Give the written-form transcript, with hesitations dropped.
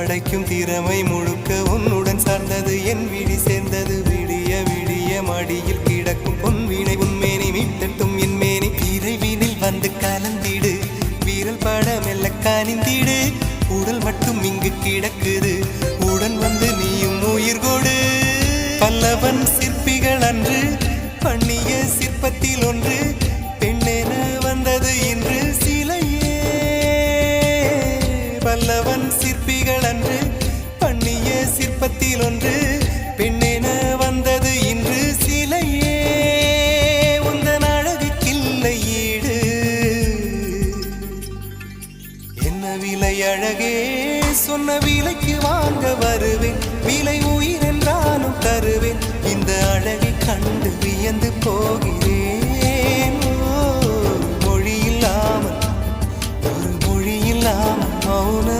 படைக்கும் திறமை முழுக்க உன்னுடன் சார்ந்தது என் விழி சேர்ந்தது விடிய விடிய மடியில் கிடக்கும் பொன்வினை உன்மேனி மீட்டட்டும் என் மேனி இறைவினில் வந்து கலந்திடு வீரல் பட மெல்ல காணிந்திடு உடல் மட்டும் இங்கு கிடக்குது உடன் வந்து நீயும் உயிர் கொடு பல்லவன் சிற்பிகள் அன்று பண்ணிய சிற்பத்தில் ஒன்று பெண்ணென வந்தது இன்று சிலையே பல்லவன் சிற்பிகள் அன்று பண்ணிய சிற்பத்தில் ஒன்று பெண்ணென வந்தது இன்று சிலையே உந்தன் அழகுக்கில்லை ஈடு என்ன விலை அழகே சொன்ன விலைக்கு வாங்க வருவேன் விலை உயிர் என்றாலும் தருவேன் இந்த அழகை கண்டு வியந்து போகிறேன் மொழி இல்லாமல் ஒரு மொழி இல்லாமல் மௌன